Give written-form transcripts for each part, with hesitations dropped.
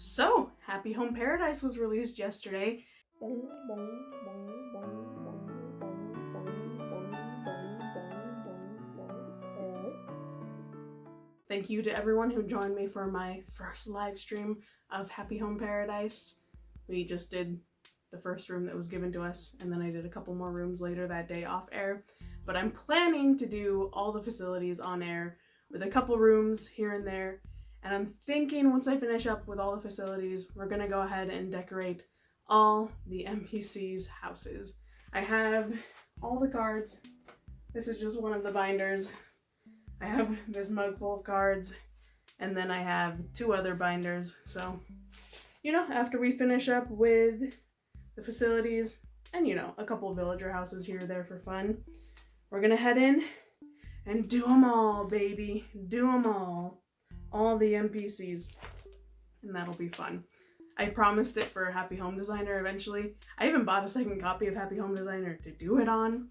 So, Happy Home Paradise was released yesterday. Thank you to everyone who joined me for my first live stream of Happy Home Paradise. We just did the first room that was given to us, and then I did a couple more rooms later that day off air. But I'm planning to do all the facilities on air with a couple rooms here and there. And I'm thinking once I finish up with all the facilities, we're gonna go ahead and decorate all the NPCs' houses. I have all the cards. This is just one of the binders. I have this mug full of cards, and then I have two other binders. So, after we finish up with the facilities and, a couple of villager houses here or there for fun, we're gonna head in and do them all, baby. Do them all. All the NPCs. And that'll be fun. I promised it for Happy Home Designer eventually. I even bought a second copy of Happy Home Designer to do it on,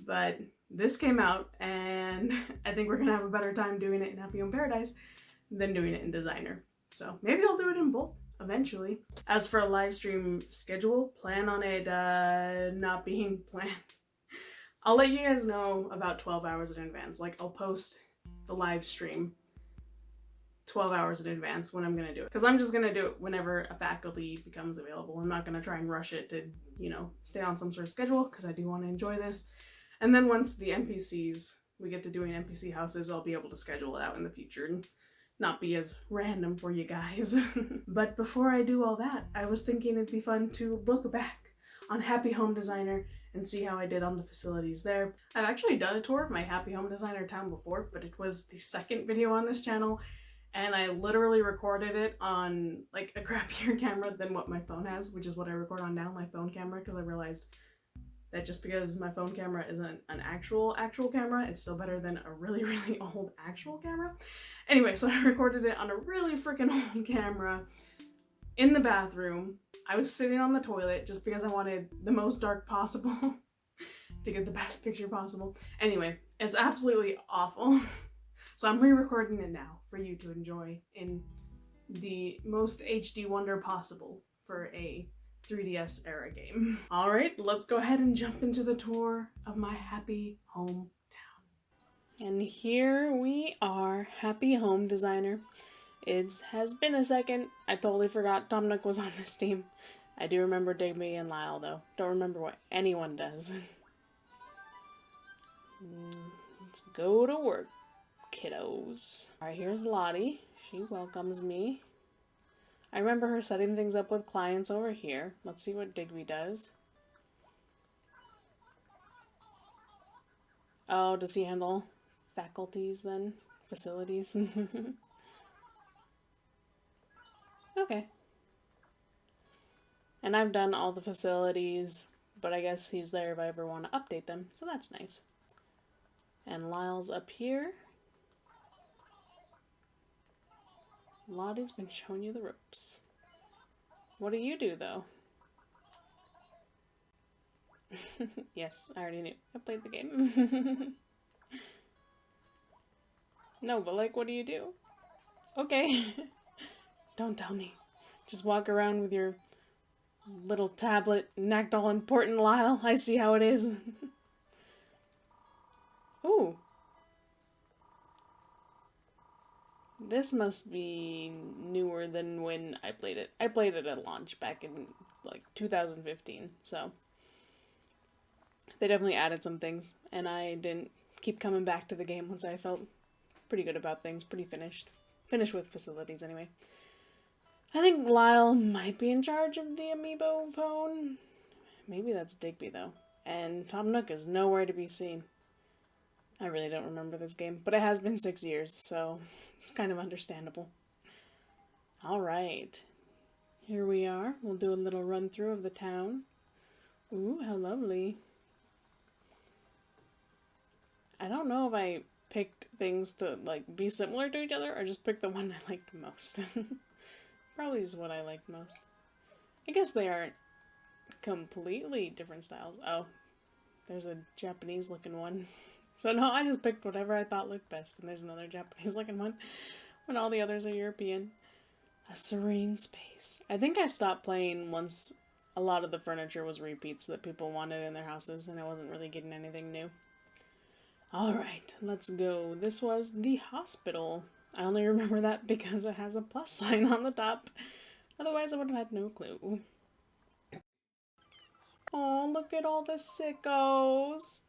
but this came out and I think we're gonna have a better time doing it in Happy Home Paradise than doing it in Designer. So maybe I'll do it in both eventually. As for a live stream schedule, plan on it not being planned. I'll let you guys know about 12 hours in advance. Like, I'll post the live stream 12 hours in advance when I'm gonna do it. Because I'm just gonna do it whenever a faculty becomes available. I'm not gonna try and rush it to, stay on some sort of schedule, because I do want to enjoy this. And then once the NPCs, we get to doing NPC houses, I'll be able to schedule it out in the future and not be as random for you guys. But before I do all that, I was thinking it'd be fun to look back on Happy Home Designer and see how I did on the facilities there. I've actually done a tour of my Happy Home Designer town before, but it was the second video on this channel, and I literally recorded it on like a crappier camera than what my phone has, which is what I record on now, my phone camera, because I realized that just because my phone camera isn't an actual camera, it's still better than a really, really old actual camera. Anyway, so I recorded it on a really freaking old camera in the bathroom. I was sitting on the toilet just because I wanted the most dark possible to get the best picture possible. Anyway, it's absolutely awful. So I'm re-recording it now for you to enjoy in the most HD wonder possible for a 3DS era game. All right, let's go ahead and jump into the tour of my Happy Home town. And here we are, Happy Home Designer. It has been a second. I totally forgot Tom Nook was on this team. I do remember Digby and Lyle though. Don't remember what anyone does. Let's go to work, kiddos. Alright, here's Lottie. She welcomes me. I remember her setting things up with clients over here. Let's see what Digby does. Oh, does he handle faculties then? Facilities? Okay. And I've done all the facilities, but I guess he's there if I ever want to update them, so that's nice. And Lyle's up here. Lottie's been showing you the ropes. What do you do, though? Yes, I already knew. I played the game. No, but like, what do you do? Okay. Don't tell me. Just walk around with your little tablet and act all important, Lyle. I see how it is. Ooh. This must be newer than when I played it. I played it at launch back in, 2015, so they definitely added some things, and I didn't keep coming back to the game once I felt pretty good about things, pretty finished. Finished with facilities, anyway. I think Lyle might be in charge of the amiibo phone. Maybe that's Digby, though. And Tom Nook is nowhere to be seen. I really don't remember this game, but it has been 6 years, so it's kind of understandable. Alright, here we are. We'll do a little run through of the town. Ooh, how lovely. I don't know if I picked things to, be similar to each other, or just picked the one I liked most. Probably just what I liked most. I guess they aren't completely different styles. Oh, there's a Japanese-looking one. So no, I just picked whatever I thought looked best, and there's another Japanese-looking one, when all the others are European. A serene space. I think I stopped playing once a lot of the furniture was repeats that people wanted in their houses, and I wasn't really getting anything new. Alright, let's go. This was the hospital. I only remember that because it has a plus sign on the top. Otherwise, I would have had no clue. Oh, look at all the sickos.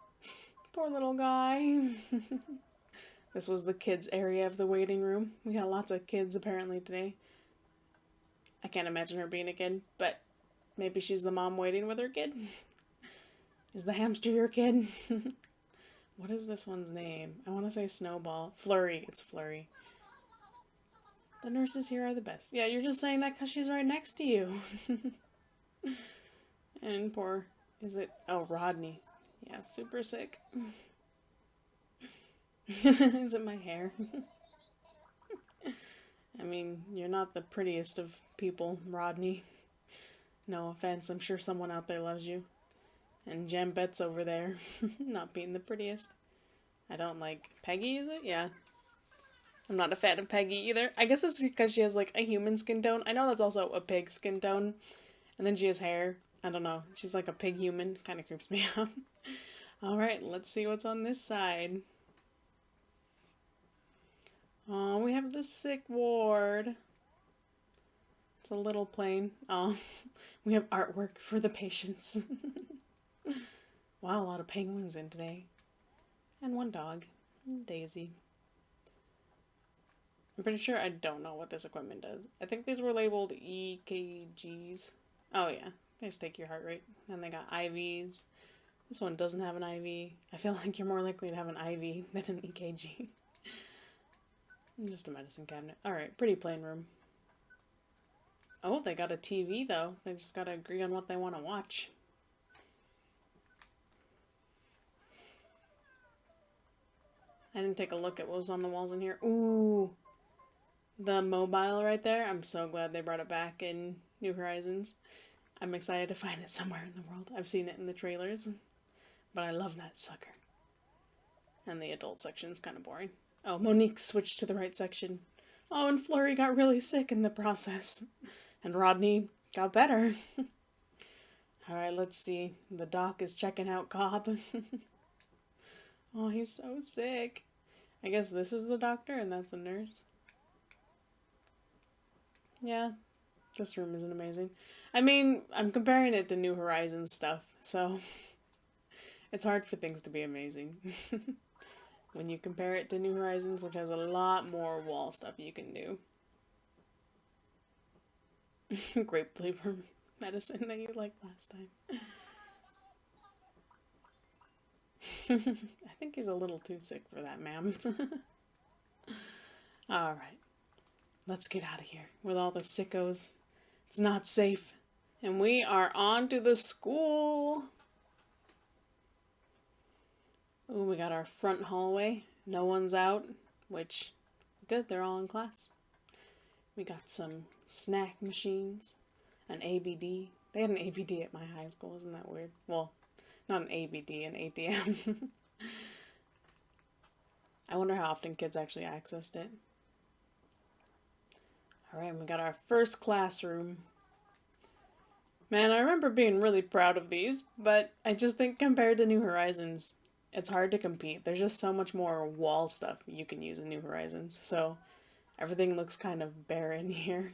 Poor little guy. This was the kids' area of the waiting room. We got lots of kids apparently today. I can't imagine her being a kid, but maybe she's the mom waiting with her kid. Is the hamster your kid? What is this one's name? I want to say Snowball. Flurry. It's Flurry. The nurses here are the best. Yeah, you're just saying that because she's right next to you. And poor, is it? Oh, Rodney. Yeah, super sick. Is it my hair? I mean, you're not the prettiest of people, Rodney. No offense, I'm sure someone out there loves you. And Jambette's over there, not being the prettiest. I don't like Peggy, is it? Yeah. I'm not a fan of Peggy either. I guess it's because she has like a human skin tone. I know that's also a pig skin tone. And then she has hair. I don't know. She's like a pig human. Kind of creeps me out. Alright, let's see what's on this side. Oh, we have the sick ward. It's a little plain. Oh, we have artwork for the patients. Wow, a lot of penguins in today. And one dog. Daisy. I'm pretty sure I don't know what this equipment does. I think these were labeled EKGs. Oh yeah, they just take your heart rate. And they got IVs. This one doesn't have an IV. I feel like you're more likely to have an IV than an EKG. Just a medicine cabinet. Alright, pretty plain room. Oh, they got a TV though. They just gotta agree on what they want to watch. I didn't take a look at what was on the walls in here. Ooh! The mobile right there. I'm so glad they brought it back in New Horizons. I'm excited to find it somewhere in the world. I've seen it in the trailers. But I love that sucker. And the adult section's kind of boring. Oh, Monique switched to the right section. Oh, and Flurry got really sick in the process. And Rodney got better. Alright, let's see. The doc is checking out Cobb. Oh, he's so sick. I guess this is the doctor and that's a nurse. Yeah, this room isn't amazing. I mean, I'm comparing it to New Horizons stuff, so it's hard for things to be amazing. When you compare it to New Horizons, which has a lot more wall stuff you can do. Grape flavor medicine that you liked last time. I think he's a little too sick for that, ma'am. Alright. Let's get out of here with all the sickos. It's not safe. And we are on to the school. Ooh, we got our front hallway. No one's out, which, good, they're all in class. We got some snack machines, an ABD. They had an ABD at my high school, isn't that weird? Well, not an ABD, an ATM. I wonder how often kids actually accessed it. Alright, we got our first classroom. Man, I remember being really proud of these, but I just think compared to New Horizons, it's hard to compete. There's just so much more wall stuff you can use in New Horizons, so everything looks kind of barren here.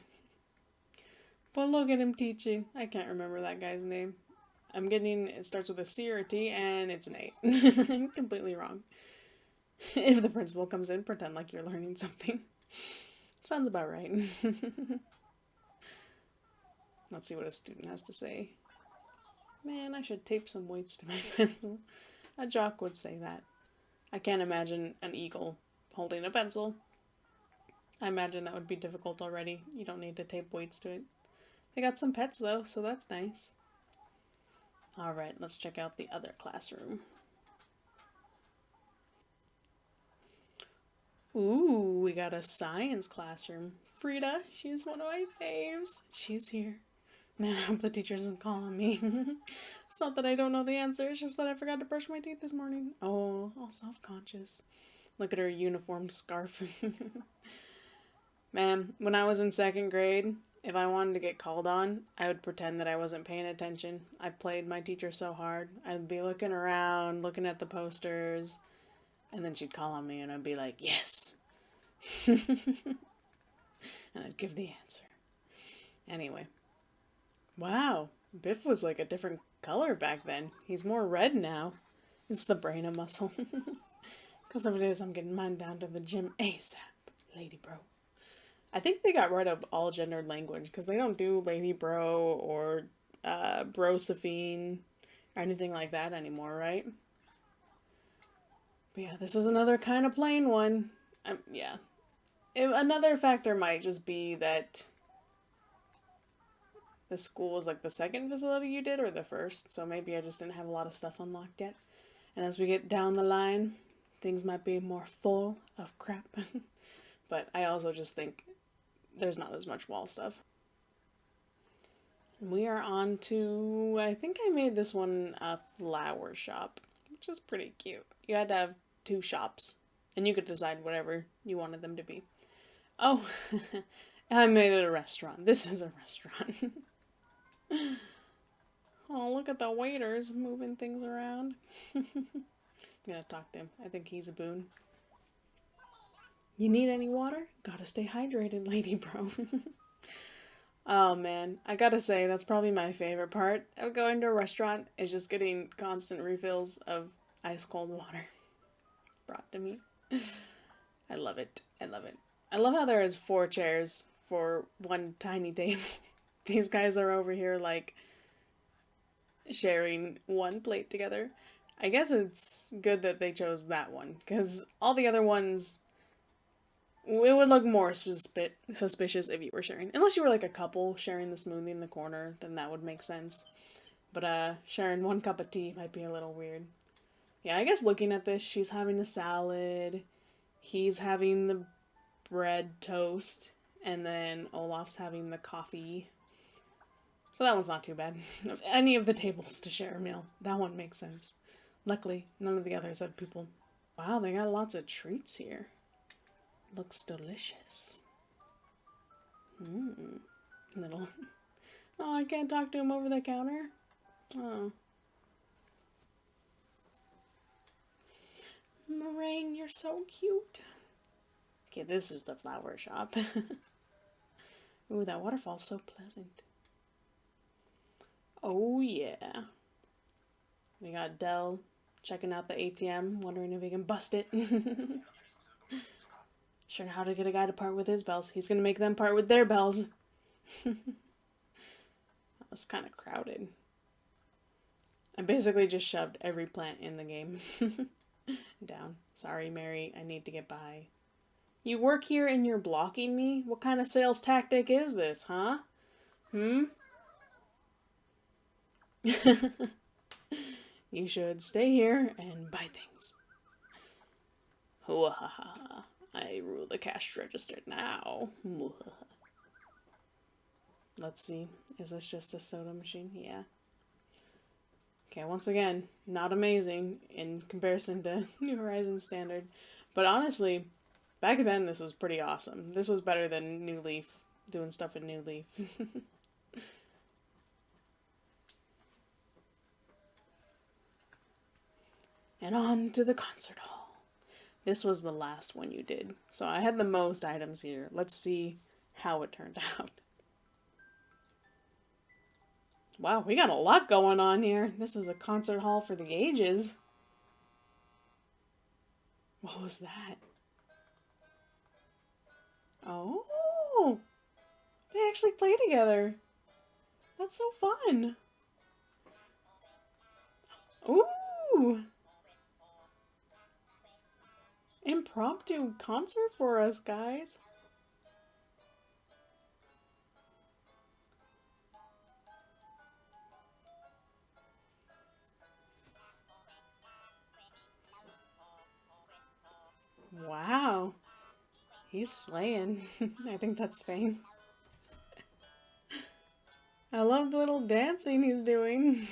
But look at him teaching. I can't remember that guy's name. I'm getting, it starts with a C or a T, and it's an 8. Completely wrong. If the principal comes in, pretend like you're learning something. Sounds about right. Let's see what a student has to say. Man, I should tape some weights to my pencil. A jock would say that. I can't imagine an eagle holding a pencil. I imagine that would be difficult already. You don't need to tape weights to it. They got some pets though, so that's nice. Alright, let's check out the other classroom. Ooh, we got a science classroom. Frida, she's one of my faves. She's here. Man, I hope the teacher isn't calling me. It's not that I don't know the answer, it's just that I forgot to brush my teeth this morning. Oh, all self-conscious. Look at her uniform scarf. Man, when I was in 2nd grade, if I wanted to get called on, I would pretend that I wasn't paying attention. I played my teacher so hard. I'd be looking around, looking at the posters, and then she'd call on me and I'd be like, yes! And I'd give the answer. Anyway. Wow, Biff was like a different color back then. He's more red now. It's the brain of muscle. Because of it is, I'm getting mine down to the gym ASAP, lady bro. I think they got rid of all gendered language because they don't do lady bro or brosophine or anything like that anymore, right? But yeah, this is another kind of plain one. Yeah. Another factor might just be that the school was like the 2nd facility you did or the 1st, so maybe I just didn't have a lot of stuff unlocked yet. And as we get down the line, things might be more full of crap. But I also just think there's not as much wall stuff. We are on to, I think I made this one a flower shop, which is pretty cute. You had to have 2 shops, and you could decide whatever you wanted them to be. Oh, I made it a restaurant. This is a restaurant. Oh, look at the waiters moving things around. I'm gonna talk to him. I think he's a boon. You need any water? Gotta stay hydrated, lady bro. Oh man, I gotta say, that's probably my favorite part of going to a restaurant, is just getting constant refills of ice cold water brought to me. I love it. I love it. I love how there is 4 chairs for one tiny table. These guys are over here, like, sharing one plate together. I guess it's good that they chose that one, because all the other ones, it would look more suspicious if you were sharing. Unless you were, like, a couple sharing the smoothie in the corner, then that would make sense. But, sharing one cup of tea might be a little weird. Yeah, I guess looking at this, she's having a salad, he's having the bread toast, and then Olaf's having the coffee. So that one's not too bad. If any of the tables to share a meal, that one makes sense. Luckily, none of the others had people. Wow, they got lots of treats here. Looks delicious. Little. Oh, I can't talk to him over the counter? Oh. Meringue, you're so cute. Okay, this is the flower shop. Ooh, that waterfall's so pleasant. Oh, yeah. We got Dell checking out the ATM, wondering if he can bust it. Sure how to get a guy to part with his bells. He's gonna make them part with their bells. That was kind of crowded. I basically just shoved every plant in the game down. Sorry, Mary, I need to get by. You work here and you're blocking me? What kind of sales tactic is this, huh? You should stay here and buy things. I rule the cash register now. Let's see. Is this just a soda machine? Yeah. Okay, once again, not amazing in comparison to New Horizons standard. But honestly, back then this was pretty awesome. This was better than New Leaf, doing stuff in New Leaf. And on to the concert hall. This was the last one you did. So I had the most items here. Let's see how it turned out. Wow, we got a lot going on here. This is a concert hall for the ages. What was that? Oh, they actually play together. That's so fun. Ooh. Impromptu concert for us, guys. Wow. He's slaying. I think that's Fane. I love the little dancing he's doing.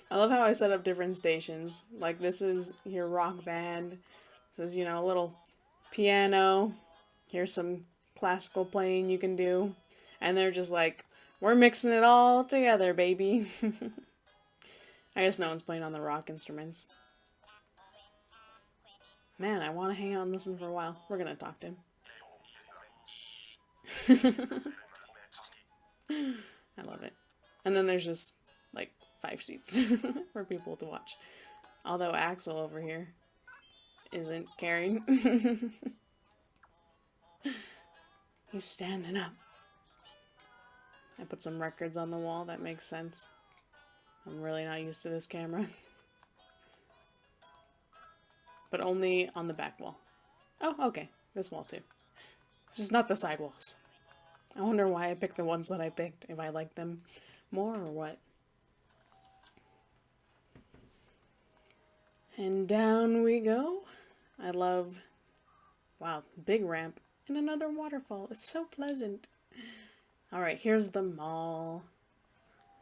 I love how I set up different stations. Like, this is your rock band. This is, you know, a little piano. Here's some classical playing you can do. And they're just like, we're mixing it all together, baby. I guess no one's playing on the rock instruments. Man, I want to hang out and listen for a while. We're going to talk to him. I love it. And then there's just, like, 5 seats for people to watch. Although Axel over here isn't caring. He's standing up. I put some records on the wall. That makes sense. I'm really not used to this camera. But only on the back wall. Oh, okay. This wall too. Just not the side walls. I wonder why I picked the ones that I picked. If I like them more or what. And down we go. I love... Wow, big ramp. And another waterfall. It's so pleasant. Alright, here's the mall.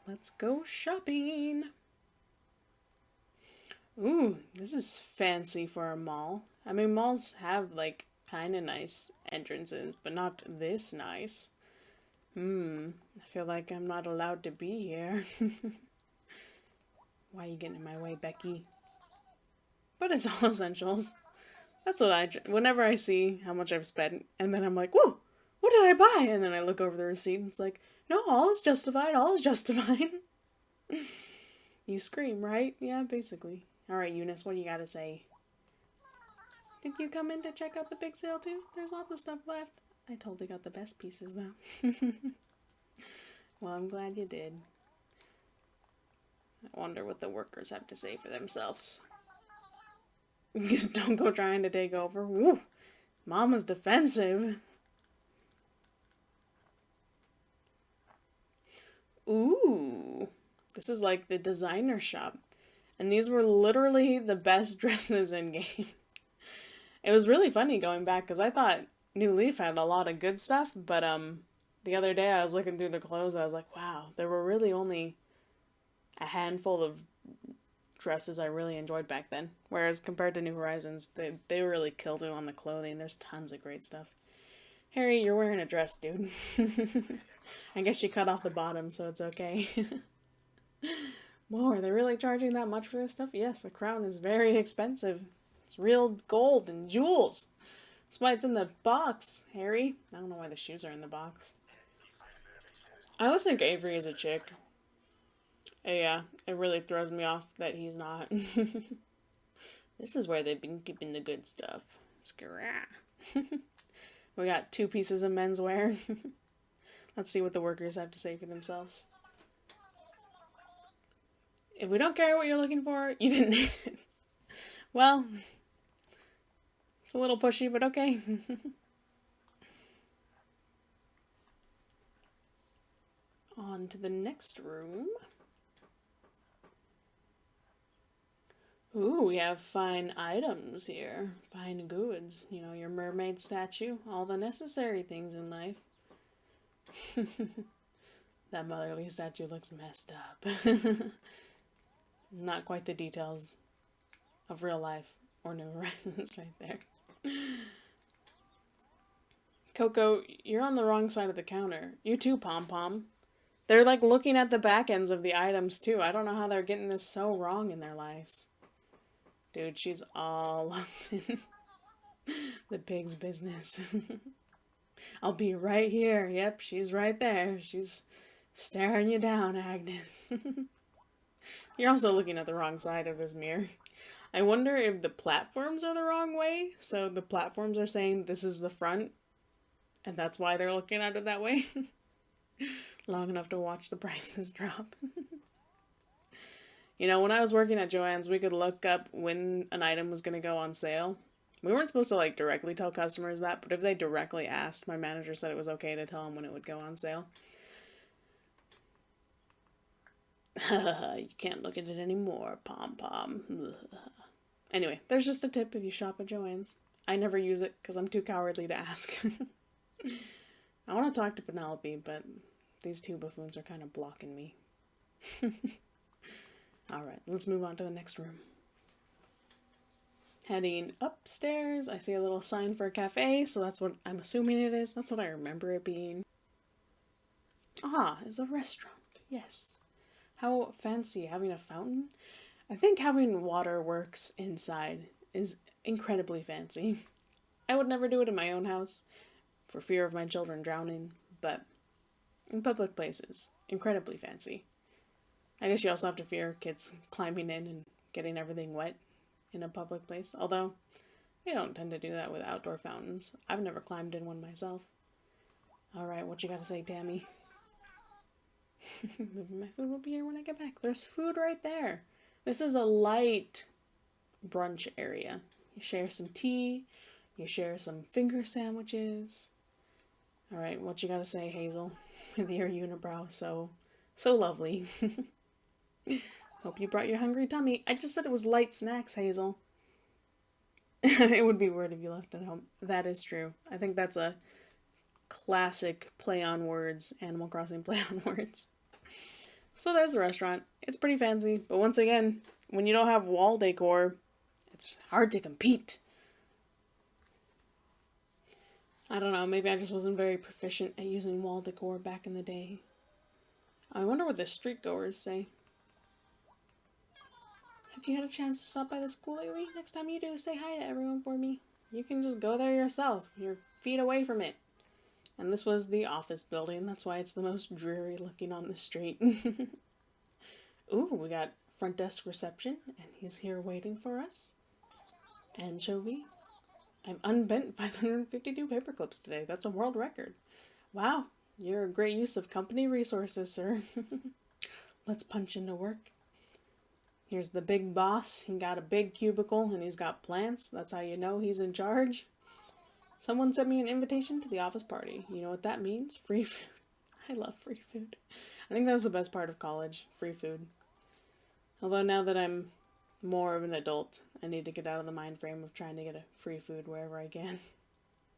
Let's go shopping. Ooh, this is fancy for a mall. I mean, malls have, like, kind of nice entrances, but not this nice. I feel like I'm not allowed to be here. Why are you getting in my way, Becky? But it's all essentials. That's what whenever I see how much I've spent, and then I'm like, whoa, what did I buy? And then I look over the receipt, and it's like, no, all is justified, all is justified. You scream, right? Yeah, basically. Alright, Eunice, what do you gotta say? Did you come in to check out the big sale too? There's lots of stuff left. I totally got the best pieces though. Well, I'm glad you did. I wonder what the workers have to say for themselves. Don't go trying to take over. Woo! Mama's defensive. Ooh. This is like the designer shop. And these were literally the best dresses in game. It was really funny going back because I thought New Leaf had a lot of good stuff, but the other day I was looking through the clothes, I was like, wow, there were really only a handful of dresses I really enjoyed back then. Whereas compared to New Horizons, they really killed it on the clothing. There's tons of great stuff. Harry, you're wearing a dress, dude. I guess you cut off the bottom, so it's okay. Whoa, are they really charging that much for this stuff? Yes, a crown is very expensive. It's real gold and jewels. That's why it's in the box, Harry. I don't know why the shoes are in the box. I always think Avery is a chick. Yeah, it really throws me off that he's not. This is where they've been keeping the good stuff. Scrah. We got 2 pieces of menswear. Let's see what the workers have to say for themselves. If we don't care what you're looking for, you didn't need it. Well, it's a little pushy, but okay. On to the next room. Ooh, we have fine items here. Fine goods. You know, your mermaid statue. All the necessary things in life. That motherly statue looks messed up. Not quite the details of real life or New Horizons right there. Coco, you're on the wrong side of the counter. You too, Pom Pom. They're like looking at the back ends of the items too. I don't know how they're getting this so wrong in their lives. Dude, she's all up in the pig's business. I'll be right here. Yep, she's right there. She's staring you down, Agnes. You're also looking at the wrong side of this mirror. I wonder if the platforms are the wrong way. So the platforms are saying this is the front. And that's why they're looking at it that way. Long enough to watch the prices drop. You know, when I was working at Joann's, we could look up when an item was going to go on sale. We weren't supposed to, like, directly tell customers that, but if they directly asked, my manager said it was okay to tell them when it would go on sale. You can't look at it anymore, Pom Pom. Anyway, there's just a tip if you shop at Joann's. I never use it because I'm too cowardly to ask. I want to talk to Penelope, but these 2 buffoons are kind of blocking me. Alright, let's move on to the next room. Heading upstairs, I see a little sign for a cafe, so that's what I'm assuming it is. That's what I remember it being. Ah, it's a restaurant. Yes. How fancy, having a fountain? I think having waterworks inside is incredibly fancy. I would never do it in my own house for fear of my children drowning, but in public places, incredibly fancy. I guess you also have to fear kids climbing in and getting everything wet in a public place, although they don't tend to do that with outdoor fountains. I've never climbed in one myself. Alright, what you gotta say, Tammy? Maybe my food will be here when I get back. There's food right there. This is a light brunch area. You share some tea, you share some finger sandwiches. Alright, what you gotta say, Hazel? With your unibrow, so lovely. Hope you brought your hungry tummy. I just said it was light snacks, Hazel. It would be weird if you left at home. That is true. I think that's a classic play on words, Animal Crossing play on words. So there's the restaurant. It's pretty fancy, but once again, when you don't have wall decor, it's hard to compete. I don't know, maybe I just wasn't very proficient at using wall decor back in the day. I wonder what the street goers say. Have you had a chance to stop by the school lately? Next time you do, say hi to everyone for me. You can just go there yourself. You're feet away from it. And this was the office building. That's why it's the most dreary looking on the street. Ooh, we got front desk reception, and he's here waiting for us. Anchovy. I've unbent 552 paper clips today. That's a world record. Wow, you're a great use of company resources, sir. Let's punch into work. Here's the big boss. He got a big cubicle and he's got plants. That's how you know he's in charge. Someone sent me an invitation to the office party. You know what that means? Free food. I love free food. I think that was the best part of college. Free food. Although now that I'm more of an adult, I need to get out of the mind frame of trying to get a free food wherever I can.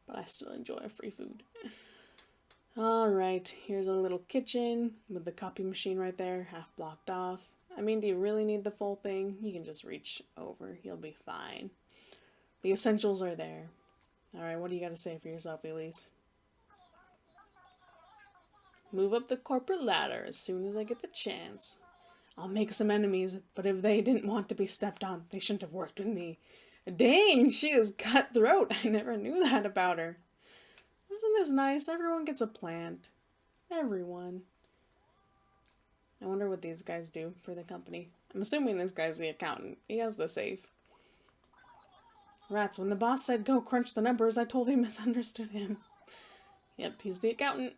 But I still enjoy free food. Alright, here's a little kitchen with the copy machine right there, half blocked off. I mean, do you really need the full thing? You can just reach over. You'll be fine. The essentials are there. Alright, what do you got to say for yourself, Elise? Move up the corporate ladder as soon as I get the chance. I'll make some enemies, but if they didn't want to be stepped on, they shouldn't have worked with me. Dang, she is cutthroat. I never knew that about her. Isn't this nice? Everyone gets a plant. Everyone. I wonder what these guys do for the company. I'm assuming this guy's the accountant. He has the safe. Rats, when the boss said go crunch the numbers, I totally misunderstood him. Yep, he's the accountant.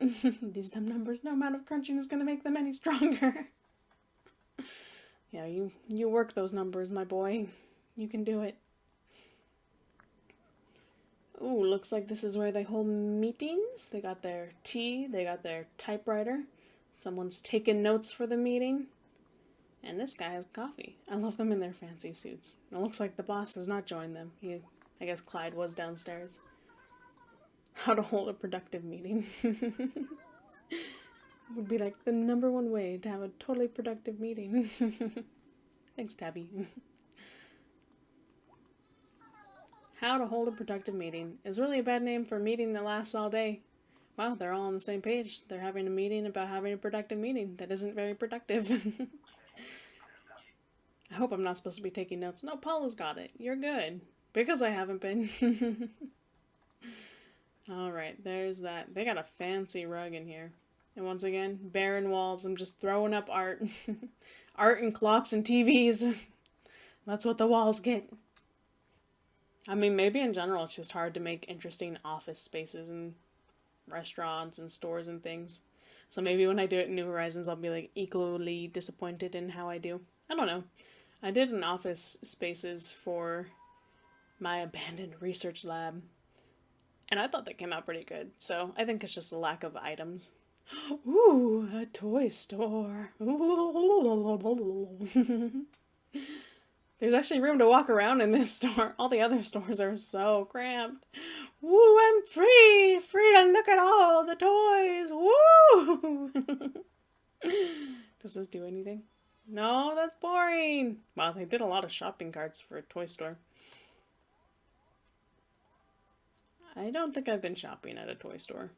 These dumb numbers, no amount of crunching is going to make them any stronger. Yeah, you work those numbers, my boy. You can do it. Ooh, looks like this is where they hold meetings. They got their tea, they got their typewriter. Someone's taking notes for the meeting. And this guy has coffee. I love them in their fancy suits. It looks like the boss has not joined them. I guess Clyde was downstairs. How to hold a productive meeting. Would be like the #1 way to have a totally productive meeting. Thanks, Tabby. How to hold a productive meeting is really a bad name for a meeting that lasts all day. Wow, they're all on the same page. They're having a meeting about having a productive meeting that isn't very productive. I hope I'm not supposed to be taking notes. No, Paula's got it. You're good. Because I haven't been. Alright, there's that. They got a fancy rug in here. And once again, barren walls. I'm just throwing up art. Art and clocks and TVs. That's what the walls get. I mean, maybe in general it's just hard to make interesting office spaces and restaurants and stores and things. So maybe when I do it in New Horizons, I'll be like equally disappointed in how I do. I don't know. I did an office spaces for my abandoned research lab, and I thought that came out pretty good. So I think it's just a lack of items. Ooh, a toy store. There's actually room to walk around in this store. All the other stores are so cramped. Woo, I'm free! Free to look at all the toys! Woo! Does this do anything? No, that's boring. Wow, they did a lot of shopping carts for a toy store. I don't think I've been shopping at a toy store.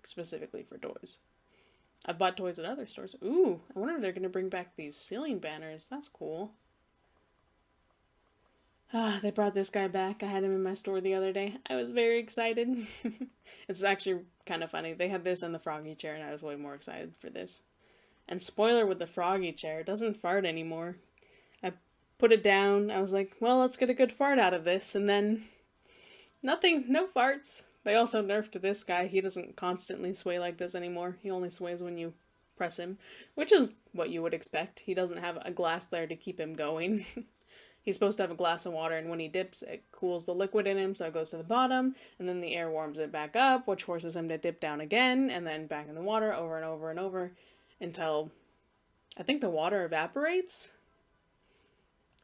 Specifically for toys. I've bought toys at other stores. Ooh, I wonder if they're going to bring back these ceiling banners. That's cool. Ah, they brought this guy back. I had him in my store the other day. I was very excited. It's actually kind of funny. They had this and the froggy chair, and I was way more excited for this. And spoiler with the froggy chair, it doesn't fart anymore. I put it down. I was like, well, let's get a good fart out of this. And then, nothing. No farts. They also nerfed this guy. He doesn't constantly sway like this anymore. He only sways when you press him, which is what you would expect. He doesn't have a glass there to keep him going. He's supposed to have a glass of water, and when he dips, it cools the liquid in him, so it goes to the bottom, and then the air warms it back up, which forces him to dip down again, and then back in the water over and over and over, until I think the water evaporates?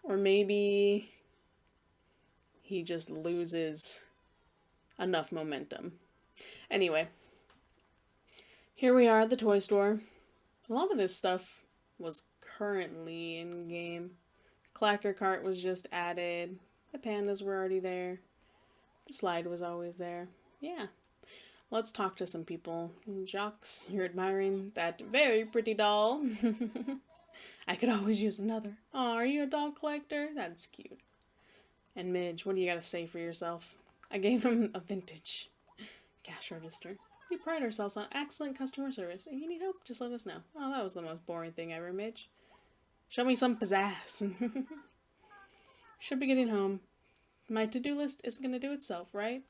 Or maybe he just loses enough momentum. Anyway, here we are at the toy store. A lot of this stuff was currently in game. Clacker cart was just added. The pandas were already there. The slide was always there. Yeah. Let's talk to some people. Jocks, you're admiring that very pretty doll. I could always use another. Aw, are you a doll collector? That's cute. And Midge, what do you gotta say for yourself? I gave him a vintage cash register. We pride ourselves on excellent customer service. If you need help, just let us know. Oh, that was the most boring thing ever, Midge. Show me some pizzazz. Should be getting home. My to-do list isn't going to do itself, right?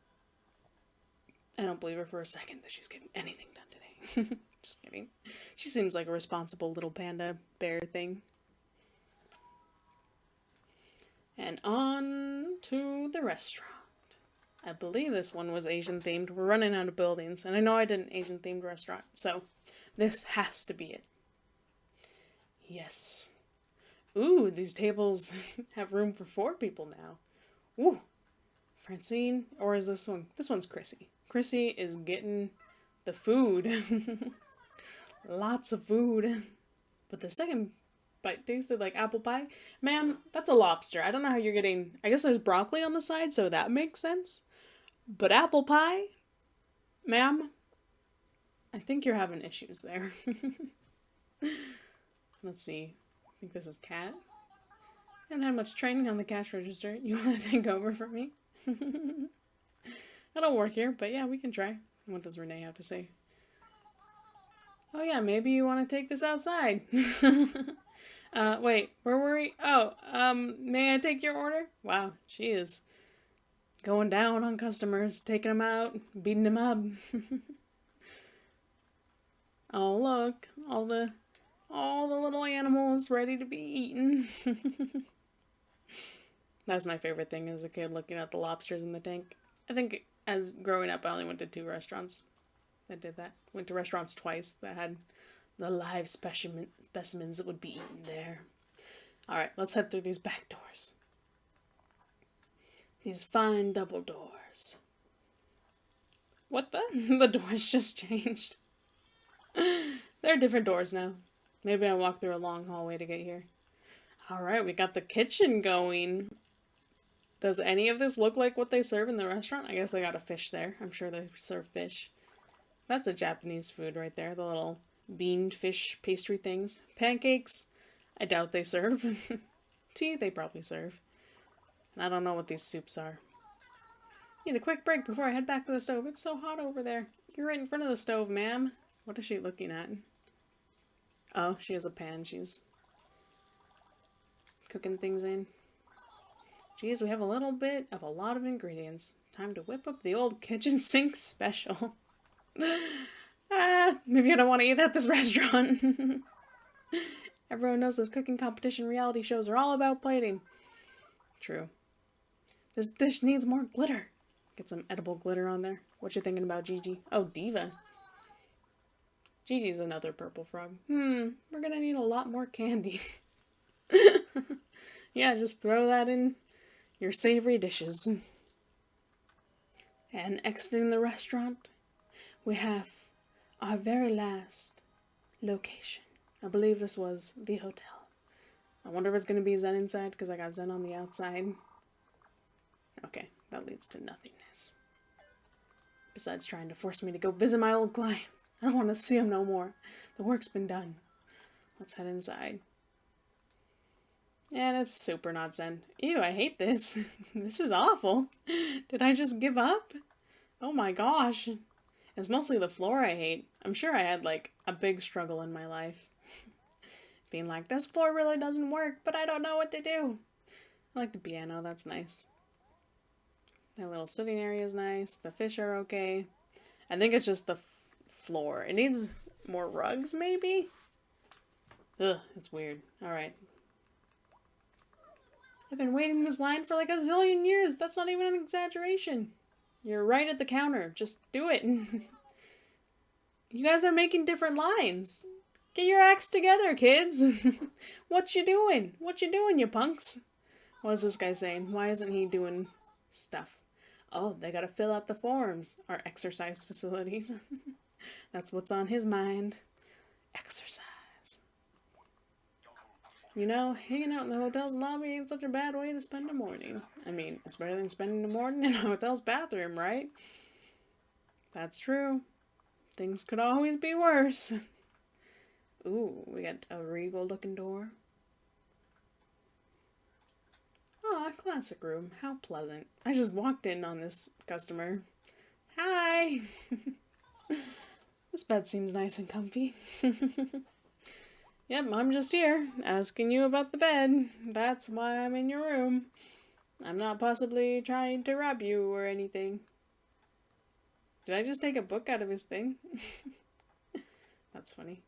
I don't believe her for a second that she's getting anything done today. Just kidding. She seems like a responsible little panda bear thing. And on to the restaurant. I believe this one was Asian themed. We're running out of buildings, and I know I did an Asian themed restaurant, so this has to be it. Yes. Ooh, these tables have room for 4 people now. Ooh. Francine, or is this one? This one's Chrissy. Chrissy is getting the food. Lots of food. But the second bite tasted like apple pie. Ma'am, that's a lobster. I don't know how you're getting... I guess there's broccoli on the side, so that makes sense. But apple pie? Ma'am, I think you're having issues there. Let's see. I think this is Kat. I haven't had much training on the cash register. You want to take over for me? I don't work here, but yeah, we can try. What does Renee have to say? Oh yeah, maybe you want to take this outside. Wait, where were we? Oh, may I take your order? Wow, she is going down on customers, taking them out, beating them up. Oh look, all the little animals ready to be eaten. That's my favorite thing as a kid, looking at the lobsters in the tank. I think as growing up, I only went to 2 restaurants that did that. Went to restaurants twice that had the live specimens that would be eaten there. Alright, let's head through these back doors. These fine double doors. What the? The doors just changed. There are different doors now. Maybe I walked through a long hallway to get here. Alright, we got the kitchen going. Does any of this look like what they serve in the restaurant? I guess they got a fish there. I'm sure they serve fish. That's a Japanese food right there. The little beaned fish pastry things. Pancakes, I doubt they serve. Tea, they probably serve. And I don't know what these soups are. Need a quick break before I head back to the stove. It's so hot over there. You're right in front of the stove, ma'am. What is she looking at? Oh, she has a pan. She's cooking things in. Geez, we have a little bit of a lot of ingredients. Time to whip up the old kitchen sink special. Maybe I don't want to eat at this restaurant. Everyone knows those cooking competition reality shows are all about plating. True. This dish needs more glitter. Get some edible glitter on there. What you thinking about, Gigi? Oh, Diva. Gigi's another purple frog. We're gonna need a lot more candy. Yeah, just throw that in your savory dishes. And exiting the restaurant, we have our very last location. I believe this was the hotel. I wonder if it's going to be Zen inside, because I got Zen on the outside. Okay, that leads to nothingness. Besides trying to force me to go visit my old clients. I don't want to see them no more. The work's been done. Let's head inside. Yeah, that's super not zen. Ew, I hate this. This is awful. Did I just give up? Oh my gosh. It's mostly the floor I hate. I'm sure I had, like, a big struggle in my life. Being like, this floor really doesn't work, but I don't know what to do. I like the piano, that's nice. That little sitting area is nice. The fish are okay. I think it's just the floor. It needs more rugs, maybe? Ugh, it's weird. Alright. I've been waiting in this line for like a zillion years. That's not even an exaggeration. You're right at the counter. Just do it. You guys are making different lines. Get your acts together, kids. What you doing? What you doing, you punks? What is this guy saying? Why isn't he doing stuff? Oh, they gotta fill out the forms. Our exercise facilities. That's what's on his mind. Exercise. You know, hanging out in the hotel's lobby ain't such a bad way to spend a morning. I mean, it's better than spending the morning in a hotel's bathroom, right? That's true. Things could always be worse. Ooh, we got a regal looking door. Aw, classic room. How pleasant. I just walked in on this customer. Hi! This bed seems nice and comfy. Yep, I'm just here, asking you about the bed. That's why I'm in your room. I'm not possibly trying to rob you or anything. Did I just take a book out of his thing? That's funny.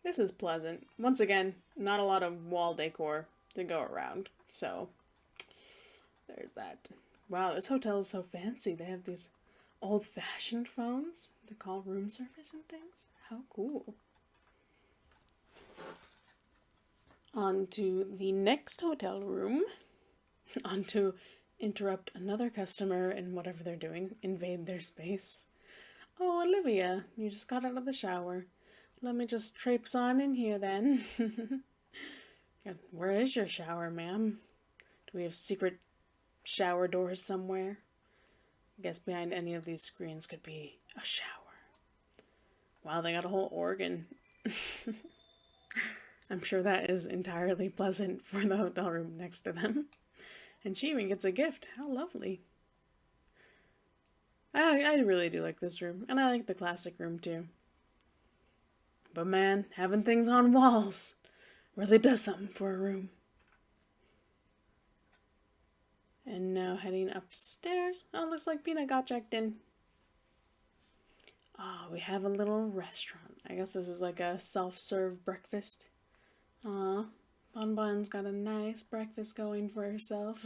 This is pleasant. Once again, not a lot of wall decor to go around, so there's that. Wow, this hotel is so fancy. They have these old-fashioned phones to call room service and things. How cool. On to the next hotel room. On to interrupt another customer in whatever they're doing. Invade their space. Oh, Olivia, you just got out of the shower. Let me just traipse on in here then. Where is your shower, ma'am? Do we have secret shower doors somewhere? I guess behind any of these screens could be a shower. Wow, they got a whole organ. I'm sure that is entirely pleasant for the hotel room next to them. And she even gets a gift. How lovely. I really do like this room. And I like the classic room too. But man, having things on walls really does something for a room. And now heading upstairs. Oh, looks like Peanut got checked in. Oh, we have a little restaurant. I guess this is like a self-serve breakfast. Aw, Bun Bun's got a nice breakfast going for herself.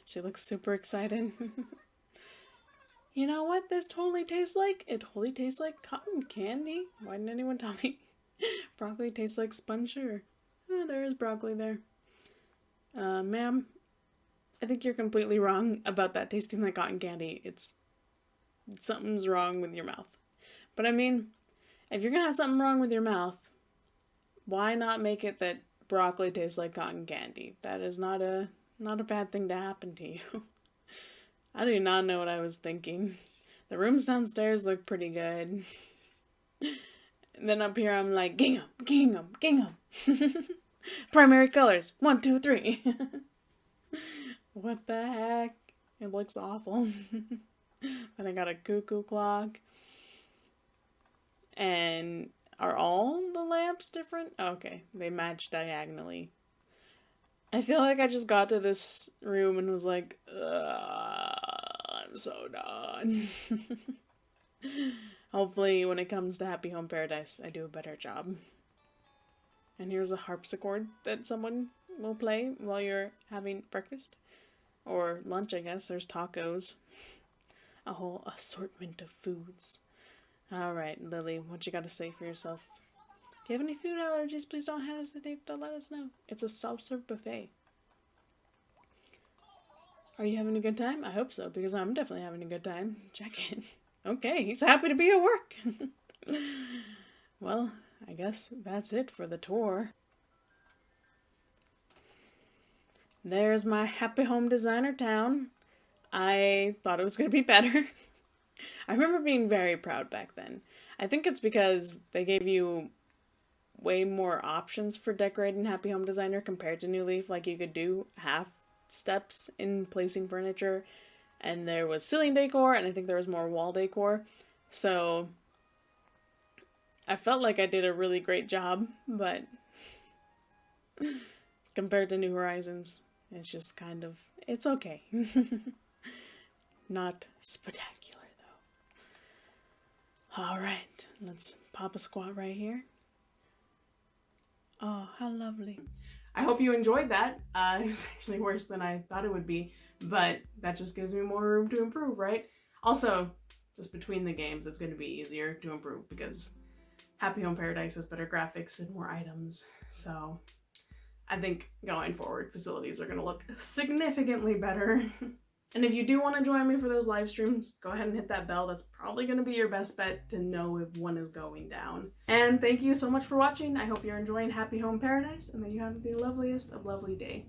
She looks super excited. You know what this totally tastes like? It totally tastes like cotton candy. Why didn't anyone tell me? Broccoli tastes like spun sugar. Oh, there is broccoli there. Ma'am, I think you're completely wrong about that tasting like cotton candy. Something's wrong with your mouth. But I mean, if you're gonna have something wrong with your mouth, why not make it that broccoli tastes like cotton candy? That is not a bad thing to happen to you. I do not know what I was thinking. The rooms downstairs look pretty good. And then up here I'm like, gingham, gingham, gingham. Primary colors, 1, 2, 3. What the heck? It looks awful. Then I got a cuckoo clock. And are all the lamps different? Okay, they match diagonally. I feel like I just got to this room and was like, I'm so done. Hopefully when it comes to Happy Home Paradise, I do a better job. And here's a harpsichord that someone will play while you're having breakfast. Or lunch, I guess. There's tacos. A whole assortment of foods. Alright, Lily, what you gotta say for yourself? If you have any food allergies, please don't hesitate to let us know. It's a self-serve buffet. Are you having a good time? I hope so, because I'm definitely having a good time. Check in. Okay, he's happy to be at work. Well, I guess that's it for the tour. there's my Happy Home Designer town. I thought it was going to be better. I remember being very proud back then. I think it's because they gave you way more options for decorating Happy Home Designer compared to New Leaf. Like, you could do half steps in placing furniture, and there was ceiling decor, and I think there was more wall decor. So I felt like I did a really great job, but compared to New Horizons, it's just kind of, it's okay. Not spectacular, though. Alright, let's pop a squat right here. Oh, how lovely. I hope you enjoyed that. It was actually worse than I thought it would be, but that just gives me more room to improve, right? Also, just between the games, it's going to be easier to improve because Happy Home Paradise has better graphics and more items. So I think going forward, facilities are going to look significantly better. And if you do want to join me for those live streams, go ahead and hit that bell. That's probably going to be your best bet to know if one is going down. And thank you so much for watching. I hope you're enjoying Happy Home Paradise and that you have the loveliest of lovely day.